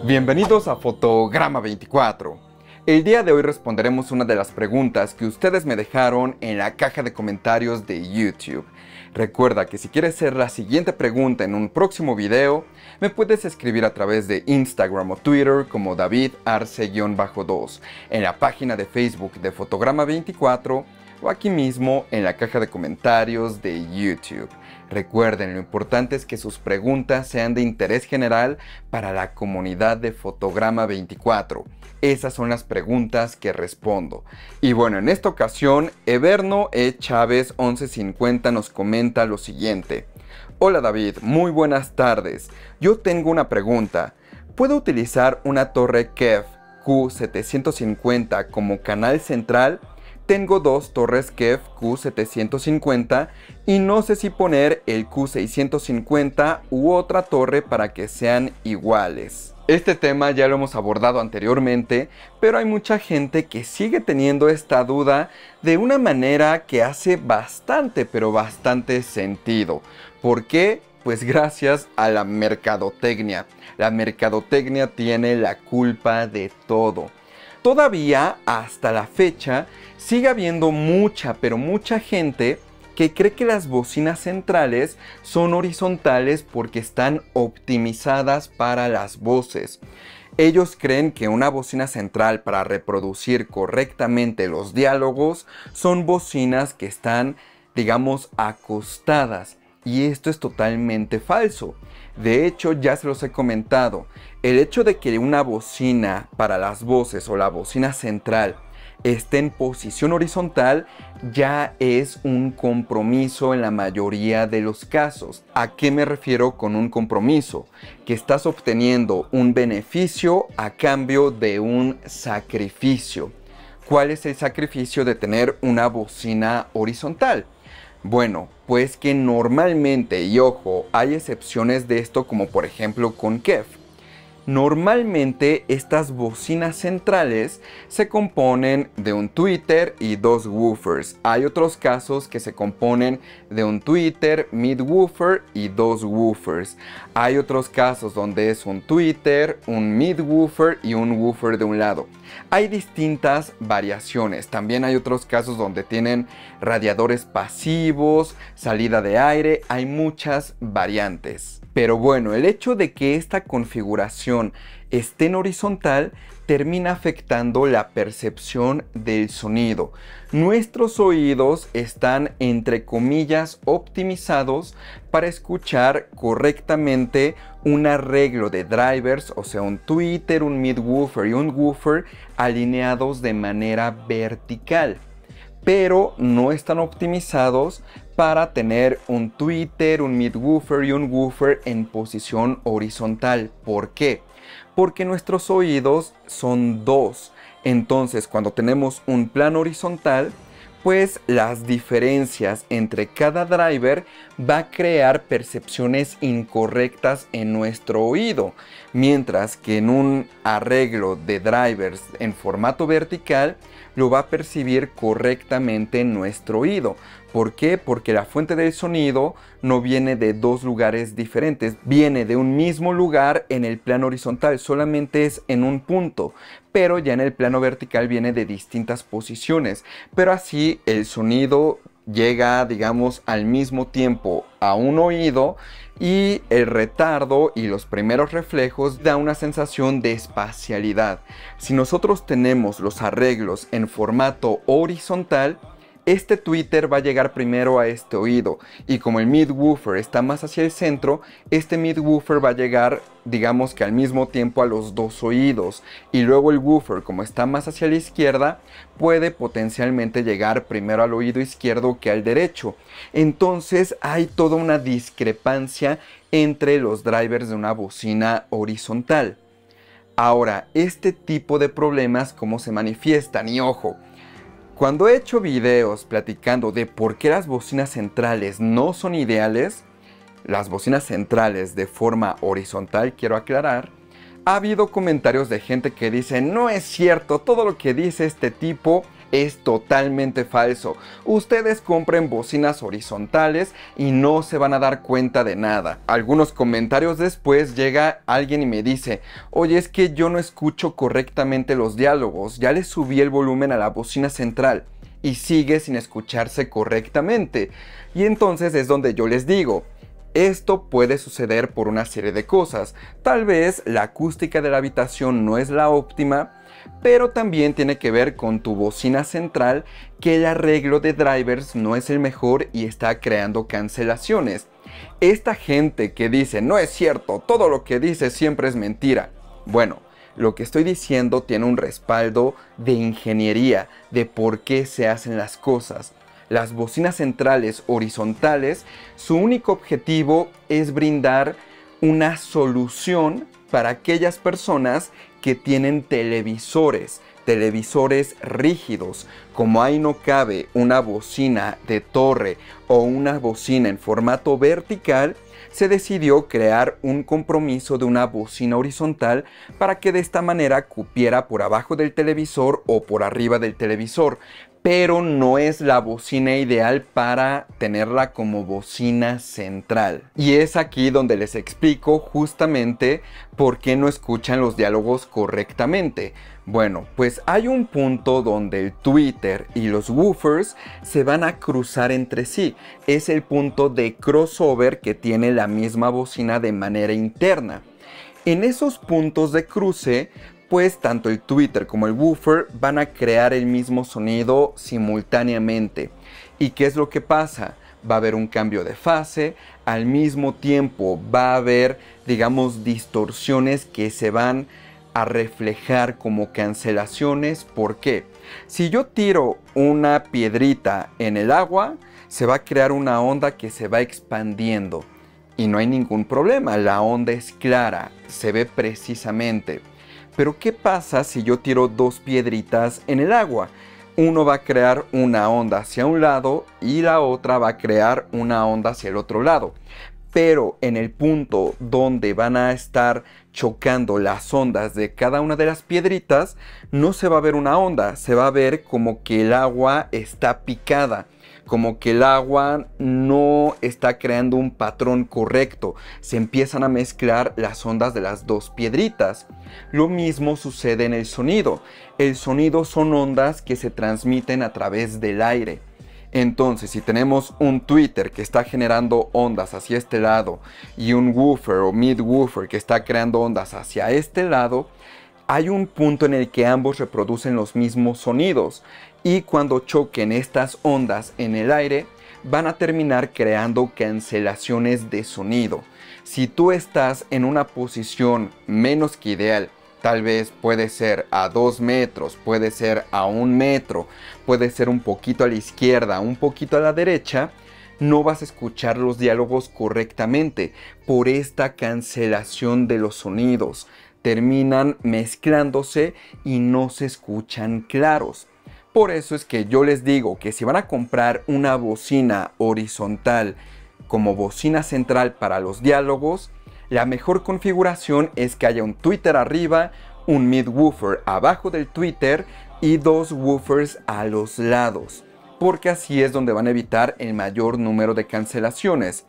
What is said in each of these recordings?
Bienvenidos a Fotograma 24. El día de hoy responderemos una de las preguntas que ustedes me dejaron en la caja de comentarios de YouTube. Recuerda que si quieres hacer la siguiente pregunta en un próximo video, me puedes escribir a través de Instagram o Twitter como David Arce-2, en la página de Facebook de Fotograma 24 o aquí mismo en la caja de comentarios de YouTube. Recuerden, lo importante es que sus preguntas sean de interés general para la comunidad de Fotograma 24. Esas son las preguntas que respondo. Y bueno, en esta ocasión, Everno E. Chávez 1150 nos comenta lo siguiente. Hola David, muy buenas tardes. Yo tengo una pregunta. ¿Puedo utilizar una torre Kef Q750 como canal central? Tengo dos torres Kef Q750 y no sé si poner el Q650 u otra torre para que sean iguales. Este tema ya lo hemos abordado anteriormente, pero hay mucha gente que sigue teniendo esta duda de una manera que hace bastante, pero bastante sentido. ¿Por qué? Pues gracias a la mercadotecnia. La mercadotecnia tiene la culpa de todo. Todavía, hasta la fecha, sigue habiendo mucha, pero mucha gente que cree que las bocinas centrales son horizontales porque están optimizadas para las voces. Ellos creen que una bocina central para reproducir correctamente los diálogos son bocinas que están, digamos, acostadas. Y esto es totalmente falso. De hecho, ya se los he comentado. El hecho de que una bocina para las voces o la bocina central esté en posición horizontal ya es un compromiso en la mayoría de los casos. ¿A qué me refiero con un compromiso? Que estás obteniendo un beneficio a cambio de un sacrificio. ¿Cuál es el sacrificio de tener una bocina horizontal? Bueno, pues que normalmente, y ojo, hay excepciones de esto como por ejemplo con Kef. Normalmente estas bocinas centrales se componen de un tweeter y dos woofers. Hay otros casos que se componen de un tweeter, mid-woofer y dos woofers. Hay otros casos donde es un tweeter, un mid-woofer y un woofer de un lado. Hay distintas variaciones. También hay otros casos donde tienen radiadores pasivos, salida de aire. Hay muchas variantes. Pero bueno, el hecho de que esta configuración esté en horizontal termina afectando la percepción del sonido. Nuestros oídos están, entre comillas, optimizados para escuchar correctamente un arreglo de drivers, o sea, un tweeter, un mid-woofer y un woofer alineados de manera vertical. Pero no están optimizados para tener un tweeter, un mid-woofer y un woofer en posición horizontal. ¿Por qué? Porque nuestros oídos son dos. Entonces, cuando tenemos un plano horizontal, pues las diferencias entre cada driver va a crear percepciones incorrectas en nuestro oído, mientras que en un arreglo de drivers en formato vertical lo va a percibir correctamente en nuestro oído. ¿Por qué? Porque la fuente del sonido no viene de dos lugares diferentes, viene de un mismo lugar en el plano horizontal, solamente es en un punto, pero ya en el plano vertical viene de distintas posiciones, pero así el sonido llega, digamos, al mismo tiempo a un oído y el retardo y los primeros reflejos da una sensación de espacialidad. Si nosotros tenemos los arreglos en formato horizontal, este tweeter va a llegar primero a este oído y como el mid-woofer está más hacia el centro, este mid-woofer va a llegar, digamos que al mismo tiempo a los dos oídos, y luego el woofer, como está más hacia la izquierda, puede potencialmente llegar primero al oído izquierdo que al derecho. Entonces hay toda una discrepancia entre los drivers de una bocina horizontal. Ahora, este tipo de problemas, ¿cómo se manifiestan? Y ojo, cuando he hecho videos platicando de por qué las bocinas centrales no son ideales, las bocinas centrales de forma horizontal, quiero aclarar, ha habido comentarios de gente que dice: no es cierto, todo lo que dice este tipo Es totalmente falso. Ustedes compren bocinas horizontales y no se van a dar cuenta de nada. Algunos comentarios después llega alguien y me dice: oye, es que yo no escucho correctamente los diálogos, ya le subí el volumen a la bocina central y sigue sin escucharse correctamente. Y entonces es donde yo les digo: esto puede suceder por una serie de cosas. Tal vez la acústica de la habitación no es la óptima, pero también tiene que ver con tu bocina central, que el arreglo de drivers no es el mejor y está creando cancelaciones. Esta gente que dice: no es cierto, todo lo que dice siempre es mentira. Bueno, lo que estoy diciendo tiene un respaldo de ingeniería, de por qué se hacen las cosas. Las bocinas centrales horizontales, su único objetivo es brindar una solución para aquellas personas que tienen televisores rígidos. Como ahí no cabe una bocina de torre o una bocina en formato vertical, se decidió crear un compromiso de una bocina horizontal para que de esta manera cupiera por abajo del televisor o por arriba del televisor. Pero no es la bocina ideal para tenerla como bocina central. Y es aquí donde les explico justamente por qué no escuchan los diálogos correctamente. Bueno, pues hay un punto donde el tweeter y los woofers se van a cruzar entre sí. Es el punto de crossover que tiene la misma bocina de manera interna. En esos puntos de cruce, pues tanto el tweeter como el woofer van a crear el mismo sonido simultáneamente. ¿Y qué es lo que pasa? Va a haber un cambio de fase, al mismo tiempo va a haber, digamos, distorsiones que se van a reflejar como cancelaciones. ¿Por qué? Si yo tiro una piedrita en el agua, se va a crear una onda que se va expandiendo. Y no hay ningún problema, la onda es clara, se ve precisamente. Pero ¿qué pasa si yo tiro dos piedritas en el agua? Uno va a crear una onda hacia un lado y la otra va a crear una onda hacia el otro lado. Pero en el punto donde van a estar chocando las ondas de cada una de las piedritas, no se va a ver una onda, se va a ver como que el agua está picada, como que el agua no está creando un patrón correcto. Se empiezan a mezclar las ondas de las dos piedritas. Lo mismo sucede en el sonido. El sonido son ondas que se transmiten a través del aire. Entonces, si tenemos un tweeter que está generando ondas hacia este lado y un woofer o mid-woofer que está creando ondas hacia este lado, hay un punto en el que ambos reproducen los mismos sonidos, y cuando choquen estas ondas en el aire, van a terminar creando cancelaciones de sonido. Si tú estás en una posición menos que ideal, tal vez puede ser a 2 metros, puede ser a 1 metro, puede ser un poquito a la izquierda, un poquito a la derecha, no vas a escuchar los diálogos correctamente por esta cancelación de los sonidos. Terminan mezclándose y no se escuchan claros. Por eso es que yo les digo que si van a comprar una bocina horizontal como bocina central para los diálogos, la mejor configuración es que haya un tweeter arriba, un mid-woofer abajo del tweeter y dos woofers a los lados, porque así es donde van a evitar el mayor número de cancelaciones.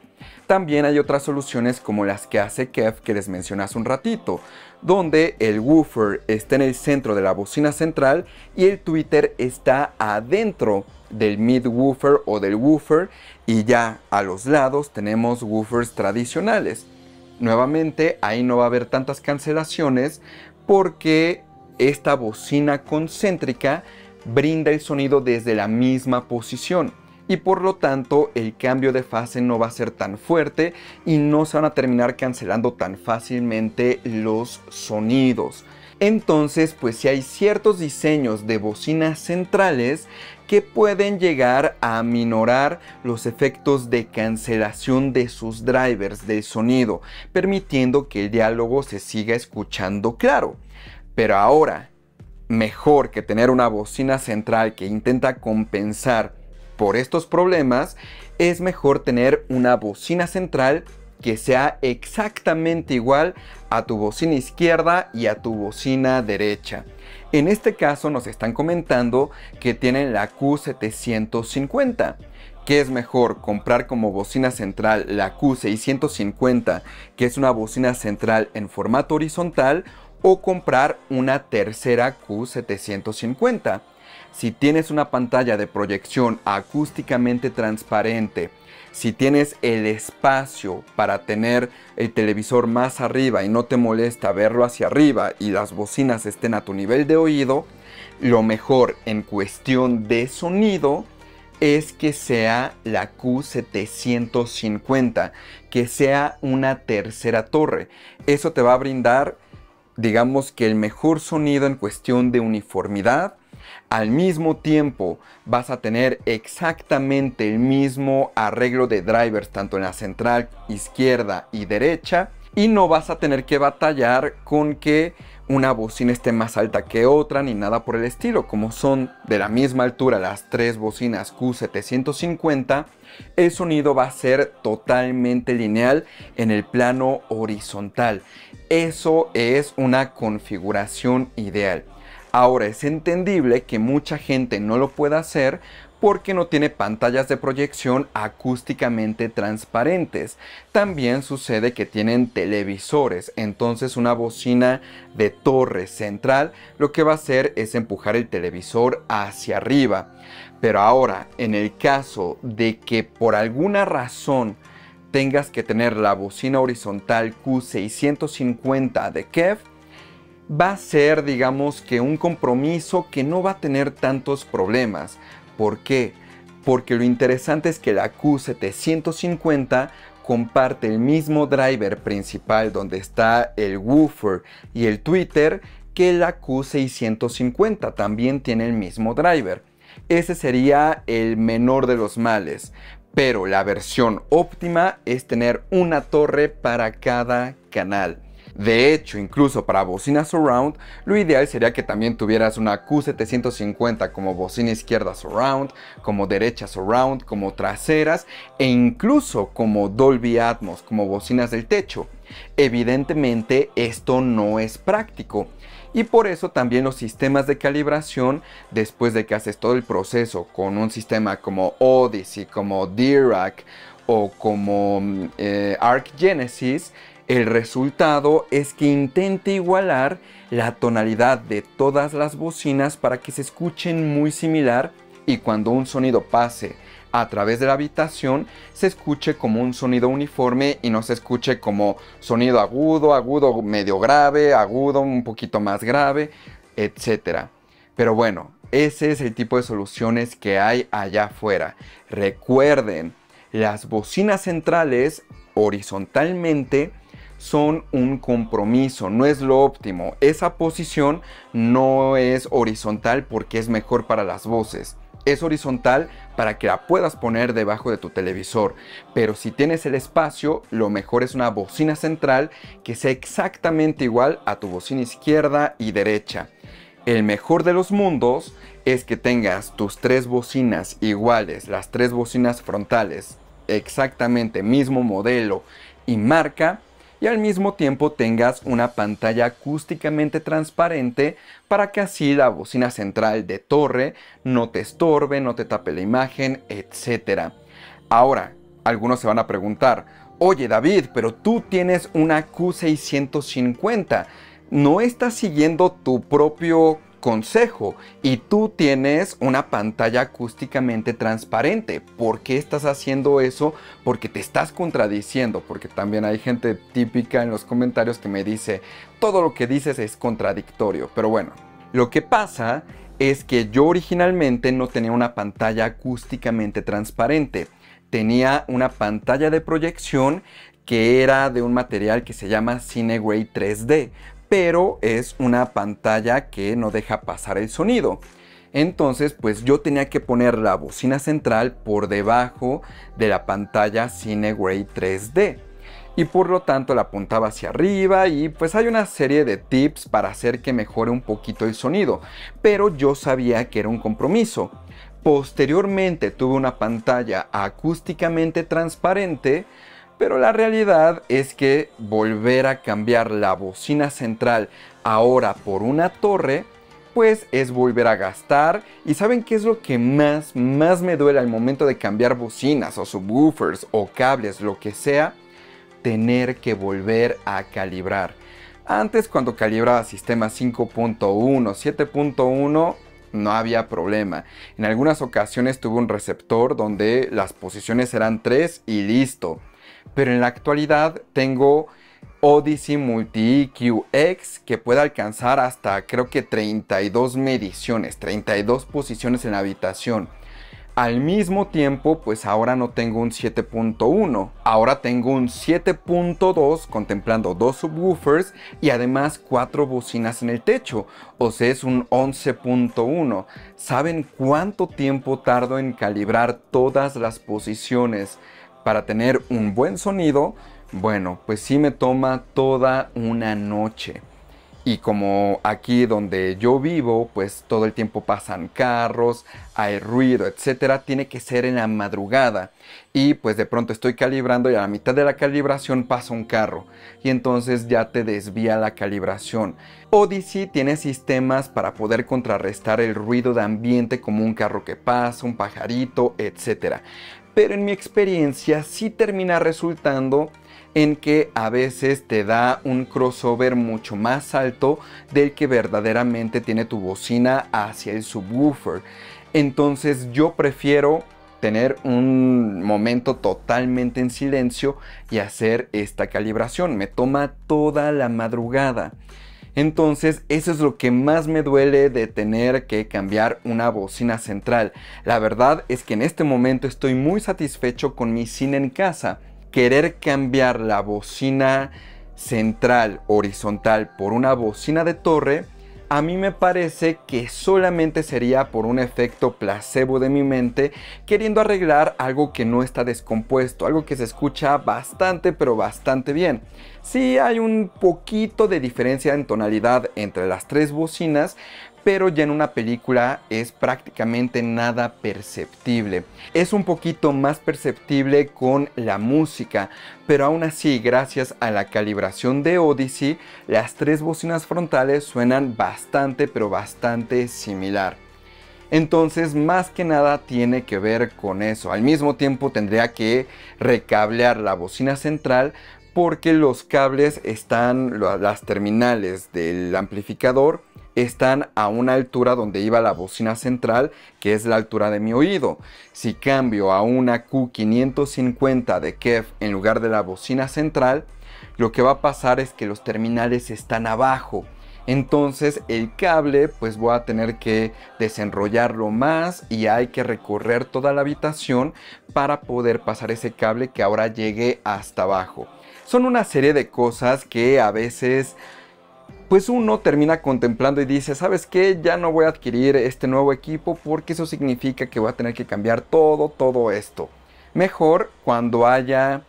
También hay otras soluciones como las que hace Kev, que les mencioné hace un ratito, donde el woofer está en el centro de la bocina central y el tweeter está adentro del mid-woofer o del woofer, y ya a los lados tenemos woofers tradicionales. Nuevamente, ahí no va a haber tantas cancelaciones porque esta bocina concéntrica brinda el sonido desde la misma posición y por lo tanto el cambio de fase no va a ser tan fuerte y no se van a terminar cancelando tan fácilmente los sonidos. Entonces, pues si hay ciertos diseños de bocinas centrales que pueden llegar a aminorar los efectos de cancelación de sus drivers del sonido, permitiendo que el diálogo se siga escuchando claro. Pero ahora, mejor que tener una bocina central que intenta compensar por estos problemas, es mejor tener una bocina central que sea exactamente igual a tu bocina izquierda y a tu bocina derecha. En este caso nos están comentando que tienen la Q750. ¿Qué es mejor, comprar como bocina central la Q650, que es una bocina central en formato horizontal, o comprar una tercera Q750? Si tienes una pantalla de proyección acústicamente transparente, si tienes el espacio para tener el televisor más arriba y no te molesta verlo hacia arriba y las bocinas estén a tu nivel de oído, lo mejor en cuestión de sonido es que sea la Q750, que sea una tercera torre. Eso te va a brindar, digamos que el mejor sonido en cuestión de uniformidad. Al mismo tiempo vas a tener exactamente el mismo arreglo de drivers tanto en la central izquierda y derecha, y no vas a tener que batallar con que una bocina esté más alta que otra ni nada por el estilo. Como son de la misma altura las tres bocinas Q750, el sonido va a ser totalmente lineal en el plano horizontal. Eso es una configuración ideal. Ahora, es entendible que mucha gente no lo pueda hacer porque no tiene pantallas de proyección acústicamente transparentes. También sucede que tienen televisores, entonces una bocina de torre central lo que va a hacer es empujar el televisor hacia arriba. Pero ahora, en el caso de que por alguna razón tengas que tener la bocina horizontal Q650 de KEF, va a ser, digamos, que un compromiso que no va a tener tantos problemas. ¿Por qué? Porque lo interesante es que la Q750 comparte el mismo driver principal donde está el woofer y el tweeter que la Q650, también tiene el mismo driver. Ese sería el menor de los males, pero la versión óptima es tener una torre para cada canal. De hecho, incluso para bocinas surround, lo ideal sería que también tuvieras una Q750 como bocina izquierda surround, como derecha surround, como traseras e incluso como Dolby Atmos, como bocinas del techo. Evidentemente esto no es práctico. Y por eso también los sistemas de calibración, después de que haces todo el proceso con un sistema como Odyssey, como Dirac o como Arc Genesis, el resultado es que intente igualar la tonalidad de todas las bocinas para que se escuchen muy similar, y cuando un sonido pase a través de la habitación se escuche como un sonido uniforme y no se escuche como sonido agudo, agudo medio grave, agudo un poquito más grave, etc. Pero bueno, ese es el tipo de soluciones que hay allá afuera. Recuerden, las bocinas centrales horizontalmente son un compromiso, no es lo óptimo. Esa posición no es horizontal porque es mejor para las voces. Es horizontal para que la puedas poner debajo de tu televisor. Pero si tienes el espacio, lo mejor es una bocina central que sea exactamente igual a tu bocina izquierda y derecha. El mejor de los mundos es que tengas tus tres bocinas iguales, las tres bocinas frontales, exactamente mismo modelo y marca, y al mismo tiempo tengas una pantalla acústicamente transparente para que así la bocina central de torre no te estorbe, no te tape la imagen, etc. Ahora, algunos se van a preguntar, oye David, pero tú tienes una Q650, ¿no estás siguiendo tu propio consejo y tú tienes una pantalla acústicamente transparente? ¿Por qué estás haciendo eso? Porque te estás contradiciendo, porque también hay gente típica en los comentarios que me dice, todo lo que dices es contradictorio. Pero bueno, lo que pasa es que yo originalmente no tenía una pantalla acústicamente transparente, tenía una pantalla de proyección que era de un material que se llama Cinegrade 3D, pero es una pantalla que no deja pasar el sonido. Entonces, pues yo tenía que poner la bocina central por debajo de la pantalla Cinegrade 3D. Y por lo tanto la apuntaba hacia arriba y pues hay una serie de tips para hacer que mejore un poquito el sonido. Pero yo sabía que era un compromiso. Posteriormente tuve una pantalla acústicamente transparente, Pero la realidad es que volver a cambiar la bocina central ahora por una torre, pues es volver a gastar. ¿Y saben qué es lo que más me duele al momento de cambiar bocinas o subwoofers o cables, lo que sea? Tener que volver a calibrar. Antes, cuando calibraba sistemas 5.1, 7.1, no había problema. En algunas ocasiones tuve un receptor donde las posiciones eran 3 y listo. Pero en la actualidad tengo Odyssey Multi-EQ X que puede alcanzar hasta creo que 32 mediciones, 32 posiciones en la habitación. Al mismo tiempo, pues ahora no tengo un 7.1, ahora tengo un 7.2 contemplando 2 subwoofers y además 4 bocinas en el techo, o sea es un 11.1. ¿Saben cuánto tiempo tardo en calibrar todas las posiciones para tener un buen sonido? Bueno, pues sí me toma toda una noche. Y como aquí donde yo vivo, pues todo el tiempo pasan carros, hay ruido, etcétera, tiene que ser en la madrugada. Y pues de pronto estoy calibrando y a la mitad de la calibración pasa un carro. Y entonces ya te desvía la calibración. Odyssey tiene sistemas para poder contrarrestar el ruido de ambiente como un carro que pasa, un pajarito, etcétera. Pero en mi experiencia sí termina resultando en que a veces te da un crossover mucho más alto del que verdaderamente tiene tu bocina hacia el subwoofer. Entonces yo prefiero tener un momento totalmente en silencio y hacer esta calibración. Me toma toda la madrugada. Entonces eso es lo que más me duele de tener que cambiar una bocina central. La verdad es que en este momento estoy muy satisfecho con mi cine en casa. Querer cambiar la bocina central horizontal por una bocina de torre, a mí me parece que solamente sería por un efecto placebo de mi mente, queriendo arreglar algo que no está descompuesto, algo que se escucha bastante pero bastante bien. Sí hay un poquito de diferencia en tonalidad entre las tres bocinas, pero ya en una película es prácticamente nada perceptible. Es un poquito más perceptible con la música, pero aún así, gracias a la calibración de Odyssey, las tres bocinas frontales suenan bastante, pero bastante similar. Entonces, más que nada tiene que ver con eso. Al mismo tiempo tendría que recablear la bocina central porque los cables están, las terminales del amplificador están a una altura donde iba la bocina central, que es la altura de mi oído. Si cambio a una Q550 de KEF en lugar de la bocina central, lo que va a pasar es que los terminales están abajo. Entonces el cable pues voy a tener que desenrollarlo más y hay que recorrer toda la habitación para poder pasar ese cable que ahora llegue hasta abajo. Son una serie de cosas que a veces pues uno termina contemplando y dice, ¿sabes qué? Ya no voy a adquirir este nuevo equipo porque eso significa que voy a tener que cambiar todo esto. Mejor cuando haya,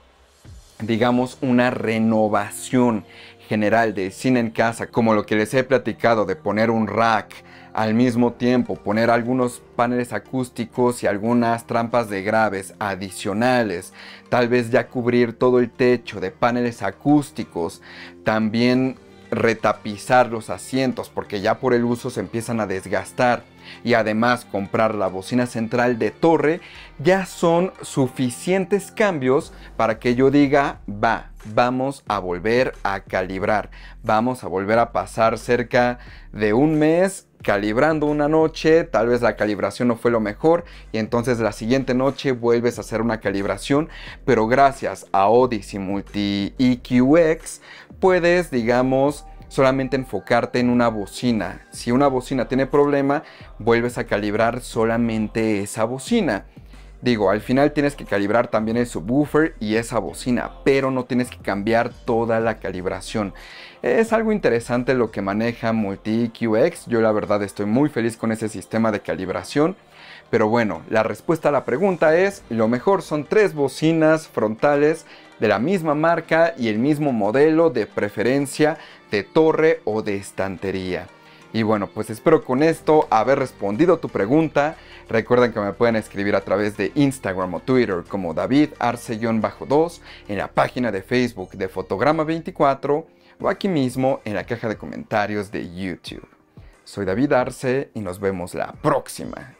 digamos, una renovación general del cine en casa, como lo que les he platicado de poner un rack al mismo tiempo, poner algunos paneles acústicos y algunas trampas de graves adicionales, tal vez ya cubrir todo el techo de paneles acústicos, también retapizar los asientos porque ya por el uso se empiezan a desgastar y además comprar la bocina central de torre, ya son suficientes cambios para que yo diga, vamos a volver a calibrar, vamos a volver a pasar cerca de un mes calibrando una noche, tal vez la calibración no fue lo mejor y entonces la siguiente noche vuelves a hacer una calibración, pero gracias a Odyssey Multi-EQ X puedes, digamos, solamente enfocarte en una bocina. Si una bocina tiene problema, vuelves a calibrar solamente esa bocina. Digo, al final tienes que calibrar también el subwoofer y esa bocina, pero no tienes que cambiar toda la calibración. Es algo interesante lo que maneja Multi-EQ X. Yo la verdad estoy muy feliz con ese sistema de calibración. Pero bueno, la respuesta a la pregunta es, lo mejor son tres bocinas frontales de la misma marca y el mismo modelo, de preferencia de torre o de estantería. Y bueno, pues espero con esto haber respondido tu pregunta. Recuerden que me pueden escribir a través de Instagram o Twitter como David Arce-2, en la página de Facebook de Fotograma24 o aquí mismo en la caja de comentarios de YouTube. Soy David Arce y nos vemos la próxima.